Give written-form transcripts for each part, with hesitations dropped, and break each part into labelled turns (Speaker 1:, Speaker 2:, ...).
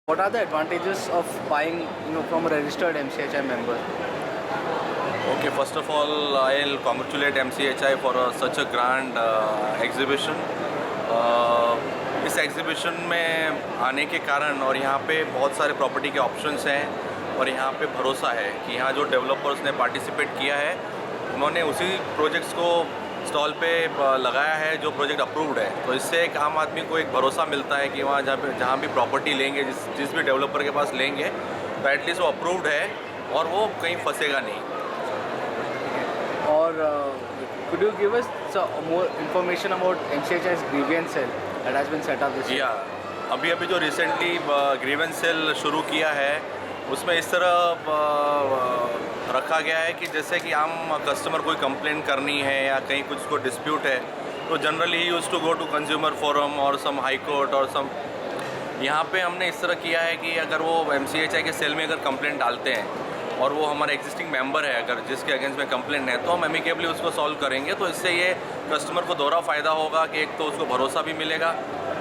Speaker 1: What are the advantages of buying, from a registered MCHI member?
Speaker 2: Okay, first of all, I'll congratulate MCHI for such a grand exhibition. इस exhibition में आने के कारण और यहाँ पे बहुत सारे प्रॉपर्टी के ऑप्शंस हैं और यहाँ पे भरोसा है कि यहाँ जो डेवलपर्स ने पार्टिसिपेट किया है उन्होंने उसी प्रोजेक्ट्स को स्टॉल पे लगाया है जो प्रोजेक्ट अप्रूव्ड है। तो इससे एक आम आदमी को एक भरोसा मिलता है कि वहाँ जहाँ भी प्रॉपर्टी लेंगे, जिस भी डेवलपर के पास लेंगे, तो एटलीस्ट वो अप्रूव्ड है और वो कहीं फंसेगा नहीं।
Speaker 1: और could you give us some more information about MCHI's grievance cell that has been set up this year?
Speaker 2: अभी जो रिसेंटली ग्रीवेंस सेल शुरू किया है उसमें इस तरह रखा गया है कि जैसे कि आम कस्टमर कोई कंप्लेन करनी है या कहीं कुछ को डिस्प्यूट है तो जनरली ही use to go to consumer forum और सम हाई कोर्ट और सम। यहाँ पे हमने इस तरह किया है कि अगर वो MCHI के सेल में अगर कंप्लेंट डालते हैं और वो हमारा एग्जिस्टिंग मेंबर है, अगर जिसके अगेंस्ट में कंप्लेंट है, तो हम एमिकेबली उसको सॉल्व करेंगे। तो इससे ये कस्टमर को दोहरा फ़ायदा होगा कि एक तो उसको भरोसा भी मिलेगा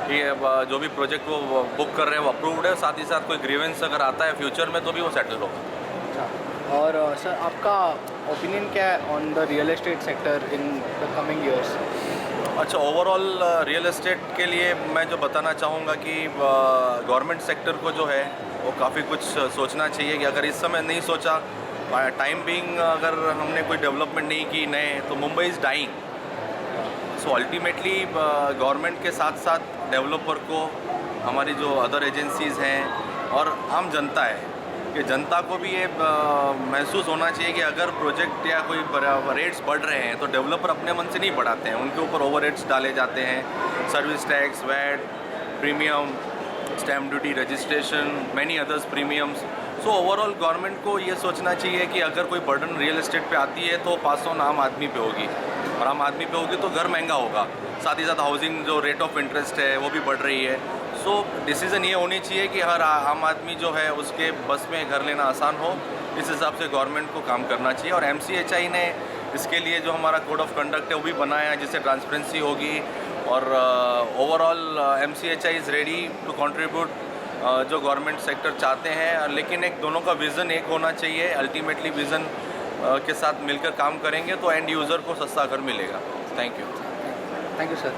Speaker 2: कि जो भी प्रोजेक्ट वो बुक कर रहे हैं वो अप्रूव्ड है, साथ ही साथ कोई ग्रीवेंस अगर आता है फ्यूचर में तो भी वो सेटल होगा।
Speaker 1: अच्छा, और सर आपका ओपिनियन क्या है on the real estate sector in the coming years?
Speaker 2: अच्छा, ओवरऑल रियल एस्टेट के लिए मैं जो बताना चाहूँगा कि गवर्नमेंट सेक्टर को जो है वो काफ़ी कुछ सोचना चाहिए कि अगर इस समय नहीं सोचा, टाइम बीइंग अगर हमने कोई डेवलपमेंट नहीं की नए, तो Mumbai is dying. So ultimately government के साथ साथ डेवलपर को, हमारी जो अदर एजेंसीज़ हैं और आम जनता है, कि जनता को भी ये महसूस होना चाहिए कि अगर प्रोजेक्ट या कोई रेट्स बढ़ रहे हैं तो डेवलपर अपने मन से नहीं बढ़ाते हैं, उनके ऊपर ओवर रेट्स डाले जाते हैं, service tax, VAT, premium, stamp duty, registration, many others premiums. So overall government को ये सोचना चाहिए कि अगर कोई बर्डन रियल एस्टेट पे आती है तो पास ऑन आम आदमी पे होगी, और आम आदमी पे होगी तो घर महंगा होगा, साथ ही साथ हाउसिंग जो रेट ऑफ इंटरेस्ट है वो भी बढ़ रही है। सो डिसीज़न ये होनी चाहिए कि हर आम आदमी जो है उसके बस में घर लेना आसान हो, इस हिसाब से गवर्नमेंट को काम करना चाहिए। और MCHI ने इसके लिए जो हमारा कोड ऑफ कंडक्ट है वो भी बनाया है, जिससे ट्रांसपेरेंसी होगी और overall MCHI is ready to contribute जो गवर्नमेंट सेक्टर चाहते हैं, लेकिन एक दोनों का विज़न एक होना चाहिए। अल्टीमेटली विज़न के साथ मिलकर काम करेंगे तो एंड यूज़र को सस्ता घर मिलेगा। Thank you
Speaker 1: sir.